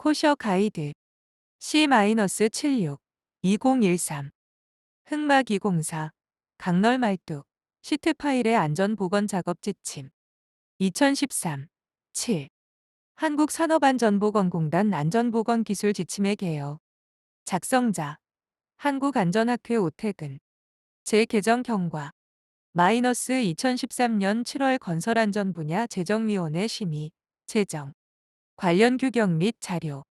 코셔 가이드 C-76 2013 흑막 204 강널 말뚝 시트 파일의 안전 보건 작업 지침 2013 7 한국산업안전보건공단 안전보건기술 지침의 개요. 작성자 한국안전학회 오태근 재개정 경과 마이너스 2013년 7월 건설안전 분야 재정위원회 심의 제정 관련 규격 및 자료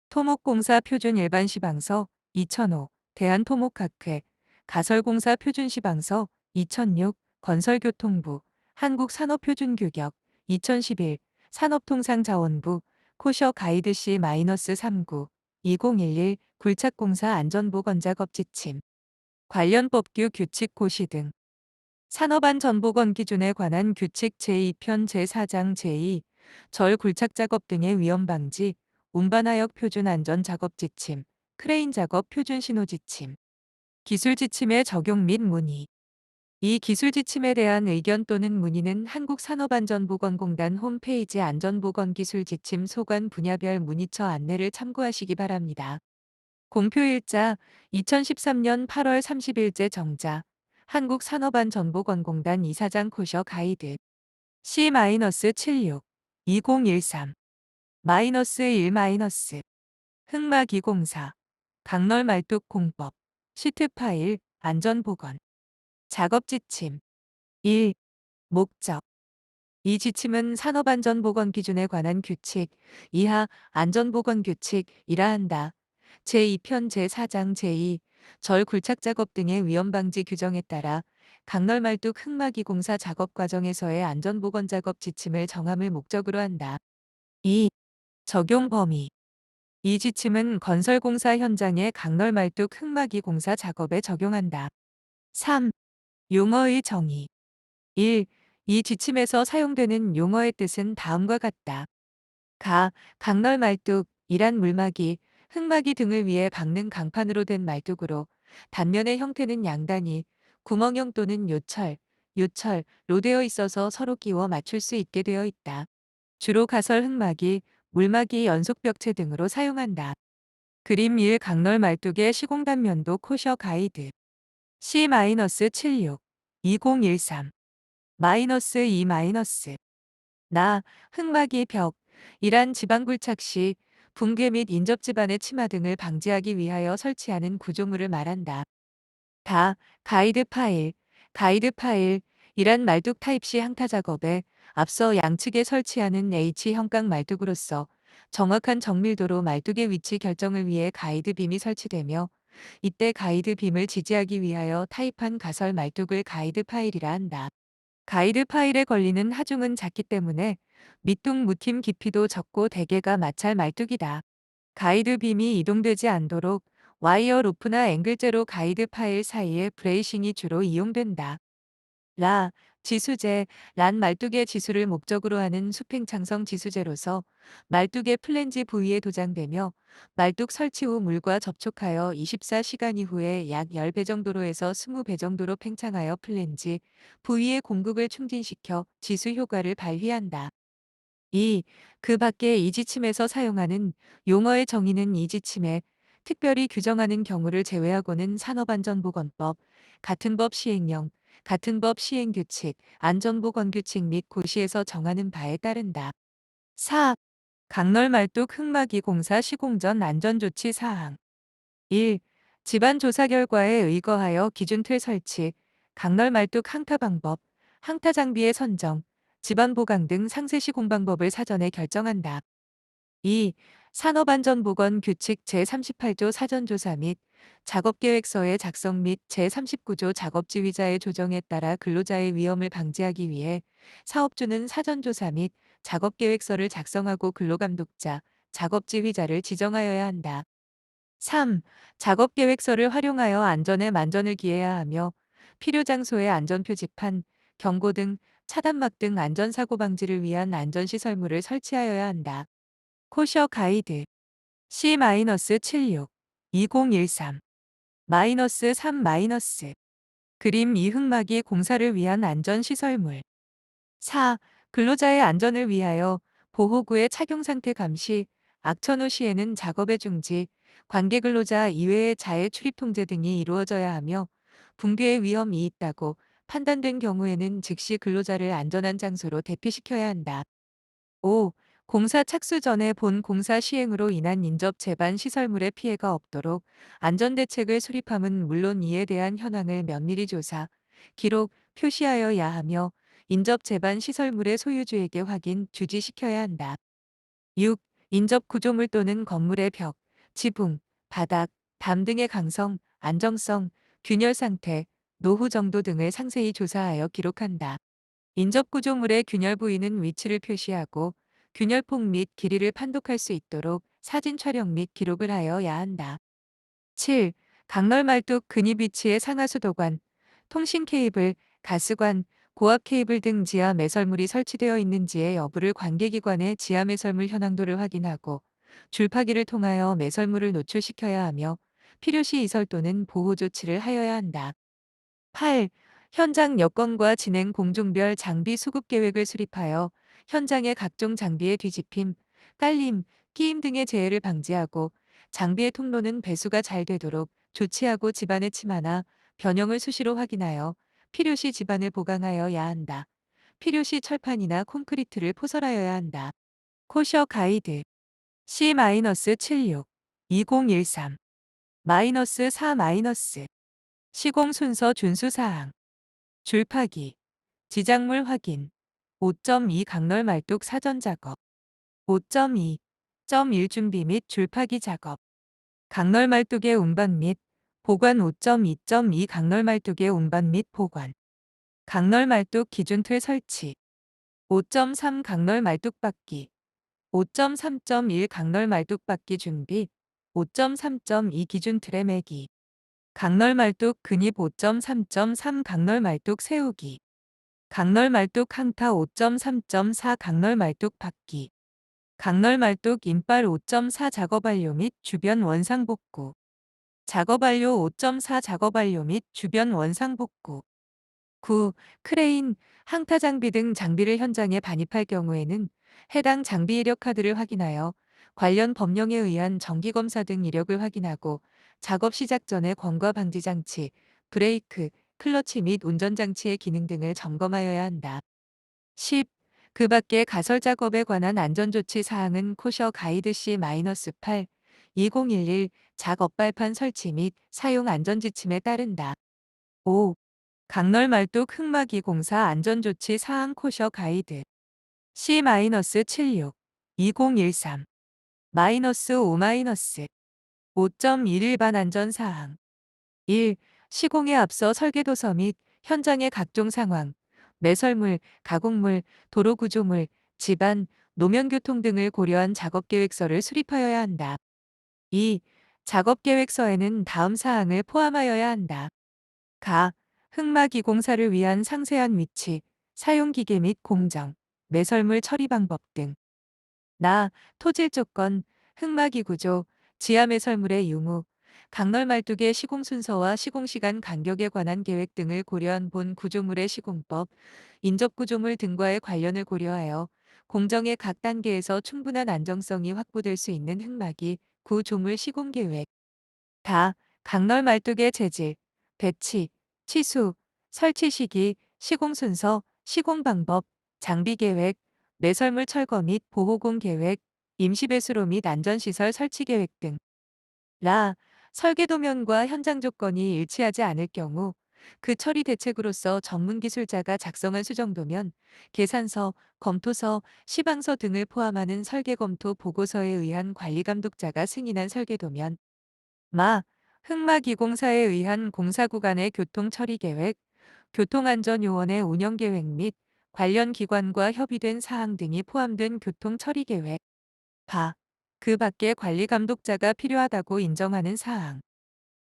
토목공사 표준 일반 시방서 2005 대한토목학회 가설공사 표준 시방서 2006 건설교통부 한국산업표준규격 2011 산업통상자원부 코셔 가이드 C-39 2011 굴착공사 안전보건작업 지침 관련 법규 규칙 고시 등 산업안전보건 기준에 관한 규칙 제2편 제4장 제2 절 굴착작업 등의 위험 방지 운반하역 표준 안전 작업 지침 크레인 작업 표준 신호 지침 기술 지침의 적용 및 문의 이 기술 지침에 대한 의견 또는 문의는 한국산업안전보건공단 홈페이지 안전보건기술 지침 소관 분야별 문의처 안내를 참고하시기 바랍니다. 공표일자 2013년 8월 30일째 정자 한국산업안전보건공단 이사장 코셔 가이드 C-76 2013 -1- 흑막 204 강널 말뚝 공법 시트 파일 안전보건 작업 지침 1. 목적 이 지침은 산업안전보건 기준에 관한 규칙 이하 안전보건규칙이라 한다. 제2편 제4장 제2 절 굴착작업 등의 위험방지 규정에 따라 강널말뚝 흑막 204 작업 과정에서의 안전보건작업 지침을 정함을 목적으로 한다. 2. 적용 범위 이 지침은 건설공사 현장의 강널말뚝 흑막 204 작업에 적용한다. 3. 용어의 정의 1. 이 지침에서 사용되는 용어의 뜻은 다음과 같다. 강널 말뚝이란 물막이, 흙막이 등을 위해 박는 강판으로 된 말뚝으로 단면의 형태는 양단이 구멍형 또는 요철로 되어 있어서 서로 끼워 맞출 수 있게 되어 있다. 주로 가설 흙막이, 물막이 연속벽체 등으로 사용한다. 그림 1 강널 말뚝의 시공 단면도 코셔 가이드 C-76 2013 -2- 흙막이 벽 이란 지방굴착 시 붕괴 및 인접지반의 침하 등을 방지하기 위하여 설치하는 구조물을 말한다. 가이드 파일 이란 말뚝 타입시 항타 작업에 앞서 양측에 설치하는 H형각 말뚝으로서 정확한 정밀도로 말뚝의 위치 결정을 위해 가이드 빔이 설치되며 이때 가이드 빔을 지지하기 위하여 타입한 가설 말뚝을 가이드 파일이라 한다. 가이드 파일에 걸리는 하중은 작기 때문에 밑둥 묻힘 깊이도 적고 대개가 마찰 말뚝이다. 가이드 빔이 이동되지 않도록 와이어 로프나 앵글제로 가이드 파일 사이에 브레이싱이 주로 이용된다. 지수제 란 말뚝의 지수를 목적으로 하는 수팽창성 지수제로서 말뚝의 플랜지 부위에 도장되며 말뚝 설치 후 물과 접촉하여 24시간 이후에 약 10배 정도로 에서 20배 정도로 팽창하여 플랜지 부위의 공급을 충진시켜 지수 효과를 발휘한다. 2. 그 밖에 이 지침에서 사용하는 용어의 정의는 이 지침에 특별히 규정하는 경우를 제외하고는 산업안전보건법, 같은 법 시행령, 같은 법 시행규칙, 안전보건규칙 및 고시에서 정하는 바에 따른다. 4. 강널말뚝 흑막 204 시공 전 안전조치 사항 1. 집안 조사 결과에 의거하여 기준틀 설치, 강널말뚝 항타 방법, 항타 장비의 선정, 집안 보강 등 상세 시공 방법을 사전에 결정한다. 2. 산업안전보건 규칙 제38조 사전조사 및 작업계획서의 작성 및 제39조 작업지휘자의 조정에 따라 근로자의 위험을 방지하기 위해 사업주는 사전조사 및 작업계획서를 작성하고 근로감독자, 작업지휘자를 지정하여야 한다. 3. 작업계획서를 활용하여 안전에 만전을 기해야 하며 필요 장소의 안전표지판, 경고 등 차단막 등 안전사고 방지를 위한 안전시설물을 설치하여야 한다. 코셔 가이드 C-76 2013 -3- 그림 이흑막이 공사를 위한 안전시설물 4. 근로자의 안전을 위하여 보호구의 착용 상태 감시, 악천 후 시에는 작업의 중지, 관계 근로자 이외의 자해 출입 통제 등이 이루어져야 하며 붕괴의 위험이 있다고 판단된 경우에는 즉시 근로자를 안전한 장소로 대피시켜야 한다. 5. 공사 착수 전에 본 공사 시행으로 인한 인접 제반 시설물의 피해가 없도록 안전대책을 수립함은 물론 이에 대한 현황을 면밀히 조사, 기록, 표시하여야 하며 인접 제반 시설물의 소유주에게 확인, 주지시켜야 한다. 6. 인접 구조물 또는 건물의 벽, 지붕, 바닥, 담 등의 강성, 안정성, 균열 상태, 노후 정도 등을 상세히 조사하여 기록한다. 인접 구조물의 균열 부위는 위치를 표시하고 균열폭 및 길이를 판독할 수 있도록 사진 촬영 및 기록을 하여야 한다. 7. 강널 말뚝 근입 위치의 상하수 도관, 통신 케이블, 가스관, 고압 케이블 등 지하 매설물이 설치되어 있는지의 여부를 관계기관의 지하 매설물 현황도를 확인하고 줄파기를 통하여 매설물을 노출시켜야 하며 필요시 이설 또는 보호 조치를 하여야 한다. 8. 현장 여건과 진행 공종별 장비 수급 계획을 수립하여 현장의 각종 장비의 뒤집힘, 깔림, 끼임 등의 재해를 방지하고 장비의 통로는 배수가 잘 되도록 조치하고 집안의 침하나 변형을 수시로 확인하여 필요시 집안을 보강하여야 한다. 필요시 철판이나 콘크리트를 포설하여야 한다. 코셔 가이드 C-76 2013 -4- 시공 순서 준수 사항 줄파기 지작물 확인 5.2 강널 말뚝 사전 작업 5.2.1 준비 및 줄파기 작업 강널 말뚝의 운반 및 보관 5.2.2 강널 말뚝의 운반 및 보관 강널 말뚝 기준 틀 설치 5.3 강널 말뚝 받기 5.3.1 강널 말뚝 받기 준비 5.3.2 기준 틀의 매기 강널 말뚝 근입 5.3.3 강널 말뚝 세우기 강널 말뚝 항타 5.3.4 강널 말뚝 받기 강널 말뚝 인빨 5.4 작업 완료 및 주변 원상 복구 작업 완료 5.4 작업 완료 및 주변 원상 복구 9. 크레인, 항타 장비 등 장비를 현장에 반입할 경우에는 해당 장비 이력 카드를 확인하여 관련 법령에 의한 정기검사 등 이력을 확인하고 작업 시작 전에 권과 방지 장치, 브레이크, 클러치 및 운전장치의 기능 등을 점검하여야 한다. 10. 그 밖에 가설 작업에 관한 안전조치 사항은 코셔 가이드 C-8 2011 작업 발판 설치 및 사용 안전지침에 따른다. 5. 강널 말뚝 흙막이 공사 안전조치 사항 코셔 가이드 C-76 2013 -5- 5.1 일반 안전사항 1. 시공에 앞서 설계도서 및 현장의 각종 상황, 매설물, 가공물, 도로구조물, 집안, 노면교통 등을 고려한 작업계획서를 수립하여야 한다. 2. 작업계획서에는 다음 사항을 포함하여야 한다. 가. 흙막이 공사를 위한 상세한 위치, 사용기계 및 공정, 매설물 처리 방법 등. 나. 토질 조건, 흙막이 구조, 지하 매설물의 유무, 강널 말뚝의 시공 순서와 시공 시간 간격에 관한 계획 등을 고려한 본 구조물의 시공법, 인접 구조물 등과의 관련을 고려하여 공정의 각 단계에서 충분한 안정성이 확보될 수 있는 흙막이 구조물 시공 계획. 다. 강널 말뚝의 재질, 배치, 치수, 설치 시기, 시공 순서, 시공 방법, 장비 계획, 매설물 철거 및 보호공 계획, 임시 배수로 및 안전시설 설치 계획 등. 라. 설계도면과 현장 조건이 일치하지 않을 경우 그 처리 대책으로서 전문 기술자가 작성한 수정도면, 계산서, 검토서, 시방서 등을 포함하는 설계 검토 보고서에 의한 관리 감독자가 승인한 설계도면, 마. 흑막 2공사에 의한 공사 구간의 교통 처리 계획, 교통안전요원의 운영 계획 및 관련 기관과 협의된 사항 등이 포함된 교통 처리 계획. 바. 그 밖에 관리 감독자가 필요하다고 인정하는 사항.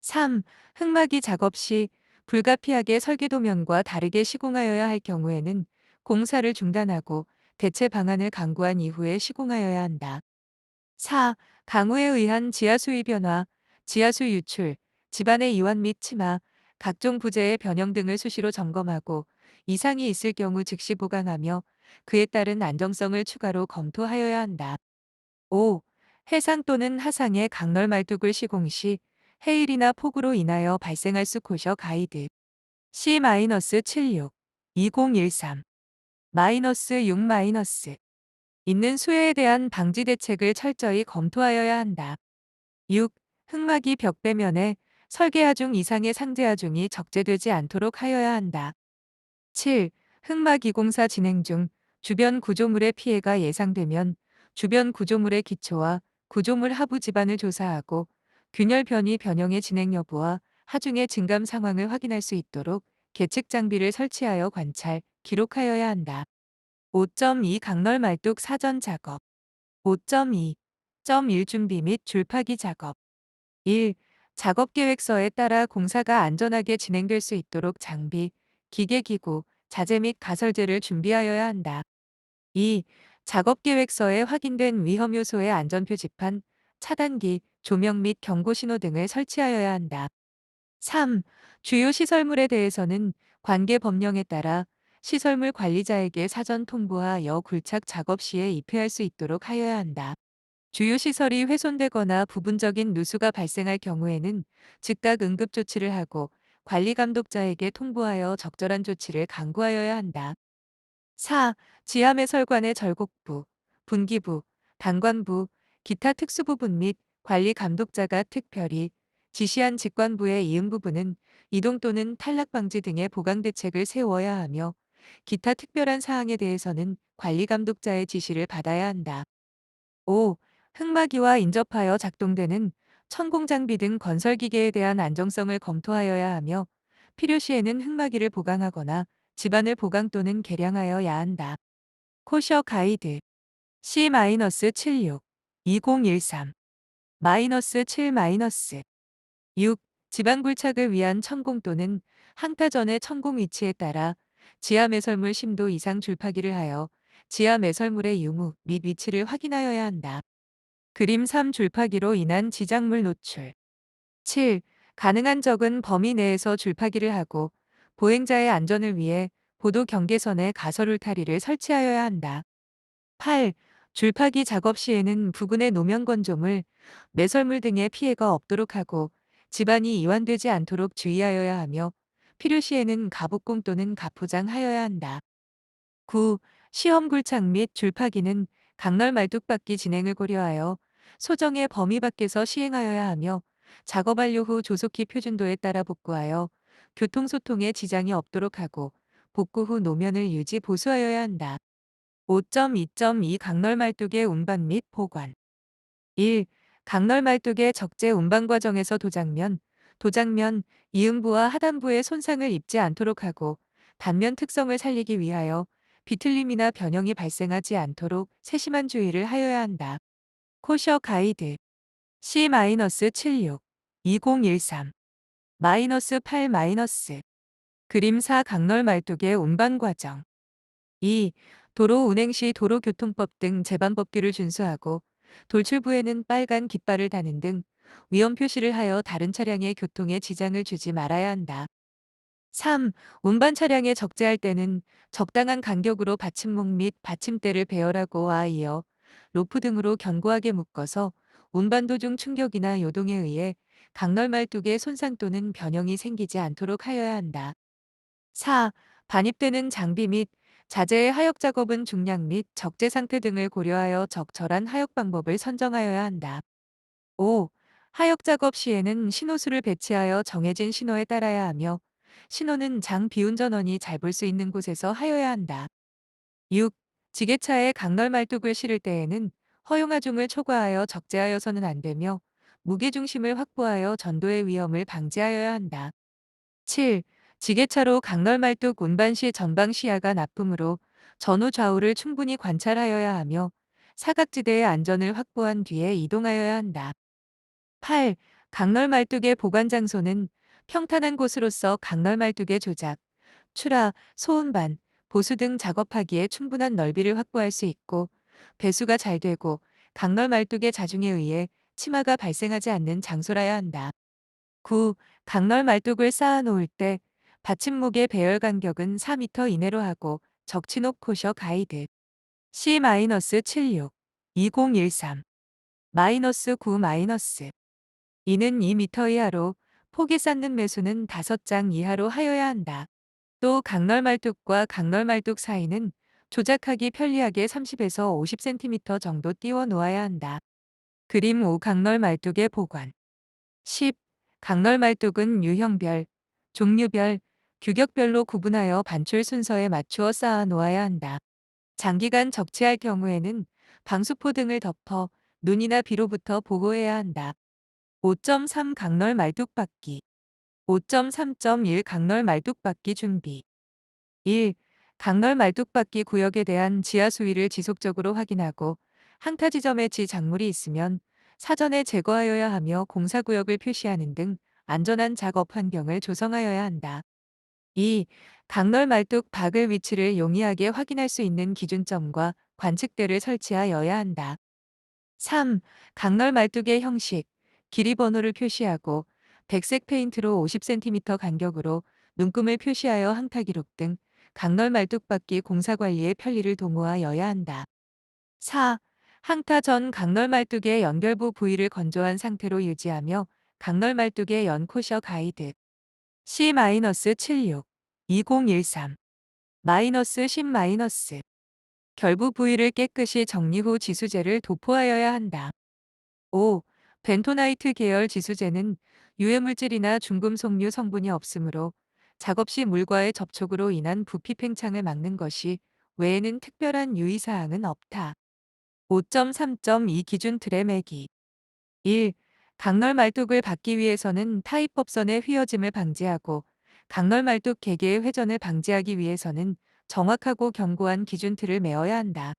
3. 흑막이 작업 시 불가피하게 설계도면과 다르게 시공하여야 할 경우에는 공사를 중단하고 대체 방안을 강구한 이후에 시공하여야 한다. 4. 강우에 의한 지하수위 변화, 지하수 유출, 집안의 이완 및 침하, 각종 부재의 변형 등을 수시로 점검하고 이상이 있을 경우 즉시 보강하며 그에 따른 안정성을 추가로 검토하여야 한다. 5. 해상 또는 하상의 강널 말뚝을 시공 시 해일이나 폭우로 인하여 발생할 수 코셔 가이드 C-76 2013 -6 있는 수해에 대한 방지 대책을 철저히 검토하여야 한다. 6. 흙막이 벽배면에 설계하중 이상의 상재하중이 적재되지 않도록 하여야 한다. 7. 흙막 이공사 진행 중 주변 구조물의 피해가 예상되면 주변 구조물의 기초와 구조물 하부 지반을 조사하고 균열 변이 변형의 진행 여부와 하중의 증감 상황을 확인할 수 있도록 계측 장비를 설치하여 관찰, 기록하여야 한다. 5.2 강널 말뚝 사전 작업 5.2.1 준비 및 줄파기 작업 1. 작업 계획서에 따라 공사가 안전하게 진행될 수 있도록 장비, 기계기구, 자재 및 가설재를 준비하여야 한다. 2. 작업 계획서에 확인된 위험 요소의 안전 표지판, 차단기, 조명 및 경고 신호 등을 설치하여야 한다. 3. 주요 시설물에 대해서는 관계 법령에 따라 시설물 관리자에게 사전 통보하여 굴착 작업 시에 입회할 수 있도록 하여야 한다. 주요 시설이 훼손되거나 부분적인 누수가 발생할 경우에는 즉각 응급 조치를 하고 관리 감독자에게 통보하여 적절한 조치를 강구하여야 한다. 4. 지하매설관의 절곡부, 분기부, 단관부, 기타 특수부분 및 관리 감독자가 특별히 지시한 직관부의 이응 부분은 이동 또는 탈락 방지 등의 보강 대책을 세워야 하며 기타 특별한 사항에 대해서는 관리 감독자의 지시를 받아야 한다. 5. 흙막이와 인접하여 작동되는 천공장비 등 건설기계에 대한 안정성을 검토하여야 하며 필요시에는 흙막이를 보강하거나 집안을 보강 또는 개량하여야 한다. 코셔 가이드 C-76 2013 -7 6. 지방 굴착을 위한 천공 또는 항타 전의 천공 위치에 따라 지하 매설물 심도 이상 줄파기를 하여 지하 매설물의 유무 및 위치를 확인하여야 한다. 그림 3 줄파기로 인한 지작물 노출 7. 가능한 적은 범위 내에서 줄파기를 하고 보행자의 안전을 위해 보도 경계선에 가설 울타리를 설치하여야 한다. 8. 줄파기 작업 시에는 부근의 노면 건조물, 매설물 등의 피해가 없도록 하고 집안이 이완되지 않도록 주의하여야 하며 필요시에는 가복공 또는 가포장하여야 한다. 9. 시험 굴착 및 줄파기는 강널 말뚝박기 진행을 고려하여 소정의 범위 밖에서 시행하여야 하며 작업 완료 후 조속히 표준도에 따라 복구하여 교통소통에 지장이 없도록 하고 복구 후 노면을 유지 보수하여야 한다. 5.2.2 강널 말뚝의 운반 및 보관 1. 강널 말뚝의 적재 운반 과정에서 도장면, 이음부와 하단부에 손상을 입지 않도록 하고 단면 특성을 살리기 위하여 비틀림이나 변형이 발생하지 않도록 세심한 주의를 하여야 한다. 코셔 가이드 C-76 2013 -8 그림 4 강널 말뚝의 운반 과정 2. 도로 운행 시 도로교통법 등 제반법규를 준수하고 돌출부에는 빨간 깃발을 다는 등 위험 표시를 하여 다른 차량의 교통에 지장을 주지 말아야 한다. 3. 운반 차량에 적재할 때는 적당한 간격으로 받침목 및 받침대를 배열하고 이어 로프 등으로 견고하게 묶어서 운반 도중 충격이나 요동에 의해 강널 말뚝에 손상 또는 변형이 생기지 않도록 하여야 한다. 4. 반입되는 장비 및 자재의 하역 작업은 중량 및 적재 상태 등을 고려하여 적절한 하역 방법을 선정하여야 한다. 5. 하역 작업 시에는 신호수를 배치하여 정해진 신호에 따라야 하며 신호는 장 비운 전원이 잘 볼 수 있는 곳에서 하여야 한다. 6. 지게차에 강널 말뚝을 실을 때에는 허용하중을 초과하여 적재하여서는 안 되며 무게중심을 확보하여 전도의 위험을 방지하여야 한다. 7. 지게차로 강널 말뚝 운반 시 전방 시야가 나쁨으로 전후 좌우를 충분히 관찰하여야 하며 사각지대의 안전을 확보한 뒤에 이동하여야 한다. 8. 강널 말뚝의 보관 장소는 평탄한 곳으로서 강널 말뚝의 조작, 출하, 소운반, 보수 등 작업하기에 충분한 넓이를 확보할 수 있고 배수가 잘 되고 강널 말뚝의 자중에 의해 침하가 발생하지 않는 장소라야 한다. 9. 강널 말뚝을 쌓아 놓을 때 받침목의 배열 간격은 4m 이내로 하고 적치녹 코셔 가이드 C-76 2013 -9 마이너스. 이는 2m 이하로, 폭이 쌓는 매수는 5장 이하로 하여야 한다. 또 강널 말뚝과 강널 말뚝 사이는 조작하기 편리하게 30에서 50cm 정도 띄워 놓아야 한다. 그림 5 강널 말뚝의 보관. 10. 강널 말뚝은 유형별, 종류별, 규격별로 구분하여 반출 순서에 맞추어 쌓아 놓아야 한다. 장기간 적치할 경우에는 방수포 등을 덮어 눈이나 비로부터 보호해야 한다. 5.3 강널 말뚝박기. 5.3.1 강널 말뚝박기 준비. 1. 강널 말뚝박기 구역에 대한 지하 수위를 지속적으로 확인하고 항타 지점에 지작물이 있으면 사전에 제거하여야 하며 공사구역을 표시하는 등 안전한 작업 환경을 조성하여야 한다. 2. 강널 말뚝 박을 위치를 용이하게 확인할 수 있는 기준점과 관측대를 설치하여야 한다. 3. 강널 말뚝의 형식, 길이 번호를 표시하고 백색 페인트로 50cm 간격으로 눈금을 표시하여 항타 기록 등 강널 말뚝박기 공사 관리에 편리를 도모하여야 한다. 4. 항타 전 강널 말뚝의 연결부 부위를 건조한 상태로 유지하며 강널 말뚝의 연코셔 가이드 C-76 2013 -10 결부 부위를 깨끗이 정리 후 지수제를 도포하여야 한다. 5. 벤토나이트 계열 지수제는 유해물질이나 중금속류 성분이 없으므로 작업 시 물과의 접촉으로 인한 부피 팽창을 막는 것이 외에는 특별한 유의사항은 없다. 5.3.2 기준 틀의 매기. 1. 강널 말뚝을 받기 위해서는 타입법선의 휘어짐을 방지하고 강널 말뚝 개개의 회전을 방지하기 위해서는 정확하고 견고한 기준 틀을 메어야 한다.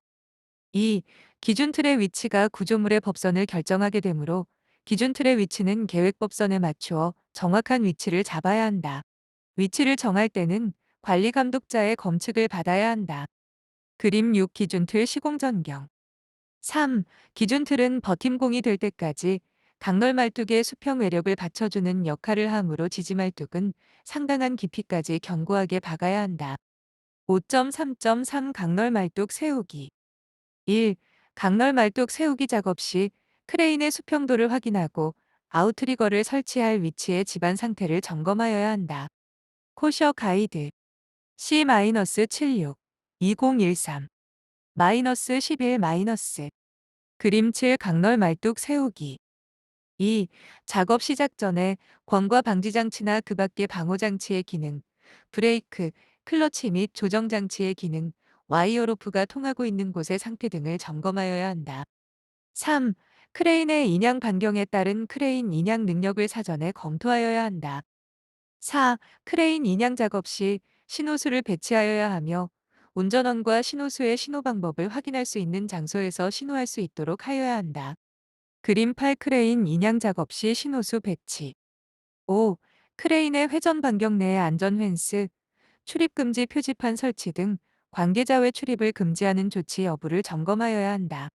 2. 기준 틀의 위치가 구조물의 법선을 결정하게 되므로 기준 틀의 위치는 계획법선에 맞추어 정확한 위치를 잡아야 한다. 위치를 정할 때는 관리 감독자의 검측을 받아야 한다. 그림 6 기준 틀 시공 전경. 3. 기준 틀은 버팀공이 될 때까지 강널 말뚝의 수평 외력을 받쳐주는 역할을 하므로 지지 말뚝은 상당한 깊이까지 견고하게 박아야 한다. 5.3.3 강널 말뚝 세우기. 1. 강널 말뚝 세우기 작업 시 크레인의 수평도를 확인하고 아웃트리거를 설치할 위치의 집안 상태를 점검하여야 한다. 코셔 가이드 C-76 2013 -11 그림 7 강널 말뚝 세우기. 2. 작업 시작 전에 권과 방지 장치나 그 밖의 방호 장치의 기능, 브레이크, 클러치 및 조정 장치의 기능, 와이어 로프가 통하고 있는 곳의 상태 등을 점검하여야 한다. 3. 크레인의 인양 반경에 따른 크레인 인양 능력을 사전에 검토하여야 한다. 4. 크레인 인양 작업 시 신호수를 배치하여야 하며 운전원과 신호수의 신호 방법을 확인할 수 있는 장소에서 신호할 수 있도록 하여야 한다. 그림 8 크레인 인양 작업 시 신호수 배치. 5. 크레인의 회전 반경 내에 안전 펜스, 출입 금지 표지판 설치 등 관계자 외 출입을 금지하는 조치 여부를 점검하여야 한다.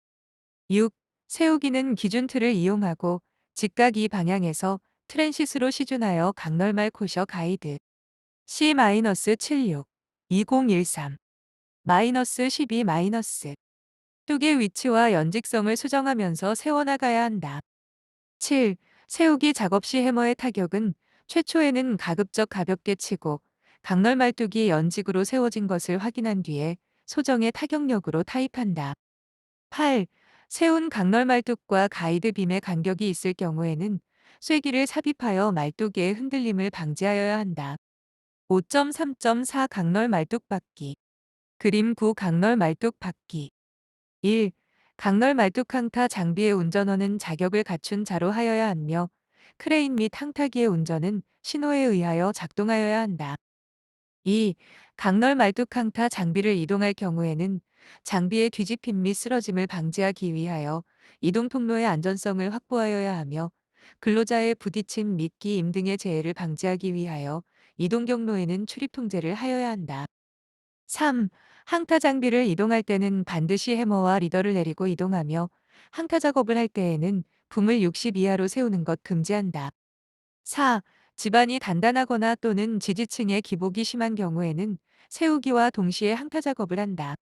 6. 세우기는 기준 틀을 이용하고 직각 이 방향에서 트랜시스로 시준하여 강널말 코셔 가이드 C-76 2013 -12 뚝의 위치와 연직성을 수정하면서 세워나가야 한다. 7. 세우기 작업 시 해머의 타격은 최초에는 가급적 가볍게 치고 강널 말뚝이 연직으로 세워진 것을 확인한 뒤에 소정의 타격력으로 타입한다. 8. 세운 강널 말뚝과 가이드 빔의 간격이 있을 경우에는 쐐기를 삽입하여 말뚝의 흔들림을 방지하여야 한다. 5.3.4 강널 말뚝 받기. 그림 9 강널 말뚝 받기. 1. 강널 말뚝 항타 장비의 운전원은 자격을 갖춘 자로 하여야 하며 크레인 및 항타기의 운전은 신호에 의하여 작동하여야 한다. 2. 강널 말뚝 항타 장비를 이동할 경우에는 장비의 뒤집힘 및 쓰러짐을 방지하기 위하여 이동 통로의 안전성을 확보하여야 하며 근로자의 부딪힘 및 기임 등의 재해를 방지하기 위하여 이동 경로에는 출입 통제를 하여야 한다. 3. 항타 장비를 이동할 때는 반드시 해머와 리더를 내리고 이동하며 항타 작업을 할 때에는 붐을 60 이하로 세우는 것 금지한다. 4. 집안이 단단하거나 또는 지지층의 기복이 심한 경우에는 세우기와 동시에 항타 작업을 한다.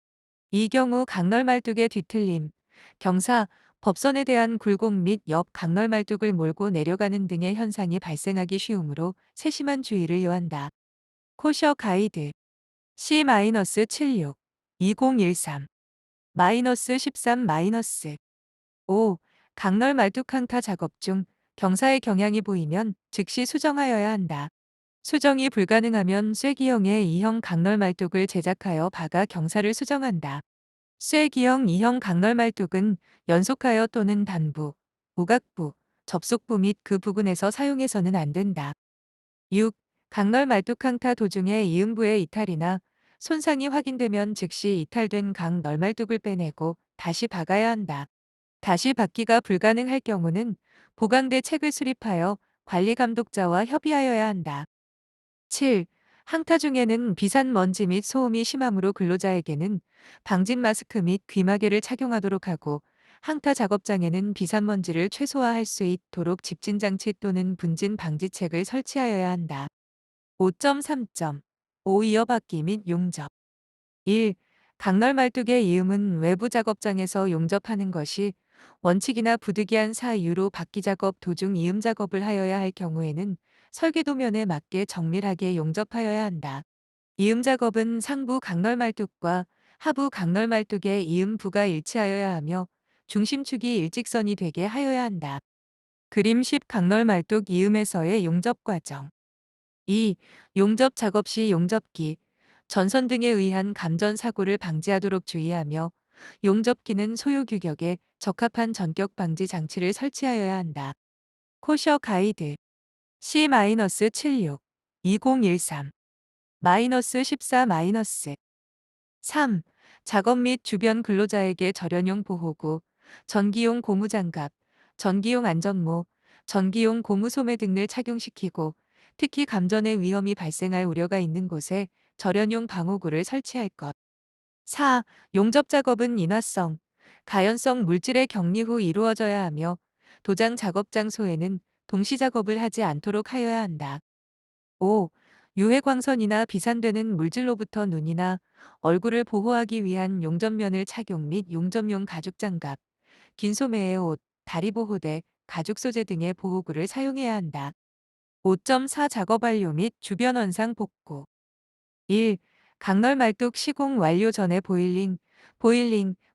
이 경우 강널 말뚝의 뒤틀림, 경사, 법선에 대한 굴곡 및 옆 강널 말뚝을 몰고 내려가는 등의 현상이 발생하기 쉬우므로 세심한 주의를 요한다. 코셔 가이드 C-76 2013 -13 -5 강널 말뚝 강타 작업 중 경사의 경향이 보이면 즉시 수정하여야 한다. 수정이 불가능하면 쐐기형의 2형 강널 말뚝을 제작하여 박아 경사를 수정한다. 쐐기형 2형 강널 말뚝은 연속하여 또는 단부, 우각부, 접속부 및 그 부근에서 사용해서는 안 된다. 6. 강널 말뚝 강타 도중에 이음부의 이탈이나 손상이 확인되면 즉시 이탈된 강 널말뚝을 빼내고 다시 박아야 한다. 다시 박기가 불가능할 경우는 보강대 책을 수립하여 관리 감독자와 협의하여야 한다. 7. 항타 중에는 비산 먼지 및 소음이 심하므로 근로자에게는 방진 마스크 및 귀마개를 착용하도록 하고 항타 작업장에는 비산 먼지를 최소화할 수 있도록 집진 장치 또는 분진 방지책을 설치하여야 한다. 5.3점 5. 이어받기 및 용접 1. 강널 말뚝의 이음은 외부 작업장에서 용접하는 것이 원칙이나 부득이한 사유로 받기 작업 도중 이음 작업을 하여야 할 경우에는 설계도면에 맞게 정밀하게 용접하여야 한다. 이음 작업은 상부 강널 말뚝과 하부 강널 말뚝의 이음부가 일치하여야 하며 중심축이 일직선이 되게 하여야 한다. 그림 10 강널 말뚝 이음에서의 용접 과정 2. 용접 작업 시 용접기, 전선 등에 의한 감전 사고를 방지하도록 주의하며 용접기는 소요 규격에 적합한 전격 방지 장치를 설치하여야 한다. 코셔 가이드 C-76 2013 -14 -3 작업 및 주변 근로자에게 절연용 보호구, 전기용 고무장갑, 전기용 안전모, 전기용 고무소매 등을 착용시키고 특히 감전의 위험이 발생할 우려가 있는 곳에 절연용 방호구를 설치할 것. 4. 용접 작업은 인화성, 가연성 물질의 격리 후 이루어져야 하며 도장 작업 장소에는 동시 작업을 하지 않도록 하여야 한다. 5. 유해광선이나 비산되는 물질로부터 눈이나 얼굴을 보호하기 위한 용접면을 착용 및 용접용 가죽장갑, 긴 소매의 옷, 다리보호대, 가죽 소재 등의 보호구를 사용해야 한다. 5.4 작업 완료 및 주변 원상 복구 1. 강널 말뚝 시공 완료 전에 보일링,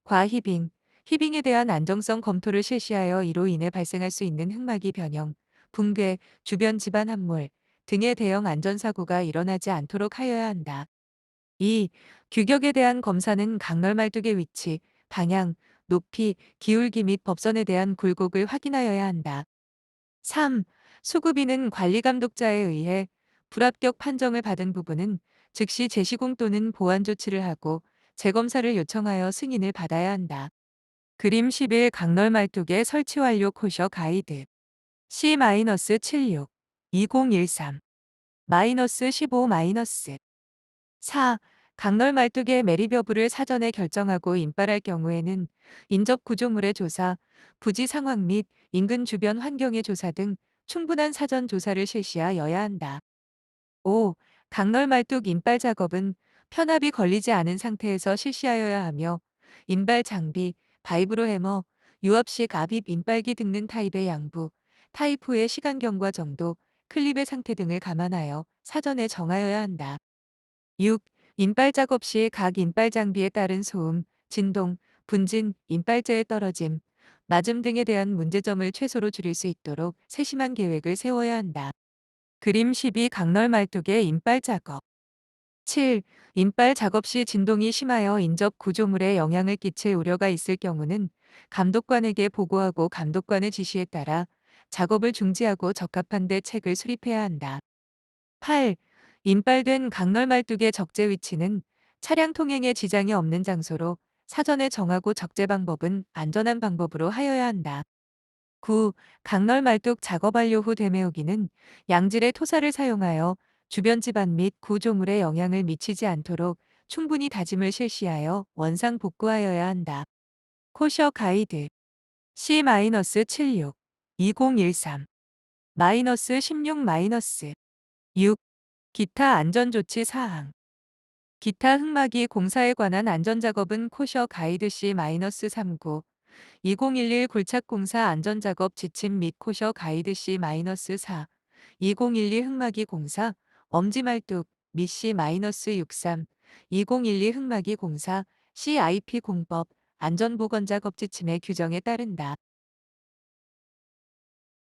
과히빙, 히빙에 대한 안정성 검토를 실시하여 이로 인해 발생할 수 있는 흑막이 변형, 붕괴, 주변 집안 함몰 등의 대형 안전사고가 일어나지 않도록 하여야 한다. 2. 규격에 대한 검사는 강널 말뚝의 위치, 방향, 높이, 기울기 및 법선에 대한 굴곡을 확인하여야 한다. 3. 수급인은 관리감독자에 의해 불합격 판정을 받은 부분은 즉시 재시공 또는 보완 조치를 하고 재검사를 요청하여 승인을 받아야 한다. 그림 11 강널 말뚝의 설치 완료 코셔 가이드 C-76 2013 -15 -4 강널 말뚝의 매립 여부를 사전에 결정하고 인발할 경우에는 인접 구조물의 조사, 부지 상황 및 인근 주변 환경의 조사 등 충분한 사전 조사를 실시하여야 한다. 5. 강널 말뚝 인발 작업은 편압이 걸리지 않은 상태에서 실시하여야 하며 인발 장비, 바이브로 해머, 유압식 압입 인발기 등는 타입의 양부, 타입 후의 시간 경과 정도, 클립의 상태 등을 감안하여 사전에 정하여야 한다. 6. 인발 작업 시 각 인발 장비에 따른 소음, 진동, 분진, 인발재의 떨어짐, 맞음 등에 대한 문제점을 최소로 줄일 수 있도록 세심한 계획을 세워야 한다. 그림 12 강널 말뚝의 인발 작업 7. 인발 작업 시 진동이 심하여 인접 구조물에 영향을 끼칠 우려가 있을 경우는 감독관에게 보고하고 감독관의 지시에 따라 작업을 중지하고 적합한 대책을 수립해야 한다. 8. 인발된 강널 말뚝의 적재 위치는 차량 통행에 지장이 없는 장소로 사전에 정하고 적재 방법은 안전한 방법으로 하여야 한다. 9. 강널 말뚝 작업 완료 후 되메우기는 양질의 토사를 사용하여 주변 집안 및 구조물에 영향을 미치지 않도록 충분히 다짐을 실시하여 원상 복구하여야 한다. 코셔 가이드 C-76 2013 -16 -6 기타 안전조치 사항 기타 흑막이 공사에 관한 안전작업은 코셔 가이드 C-39 2011 굴착공사 안전작업 지침 및 코셔 가이드 C-4 2012 흑마기 공사 엄지말뚝 미 C-63 2012 흑마기 공사 CIP 공법 안전보건작업 지침의 규정에 따른다.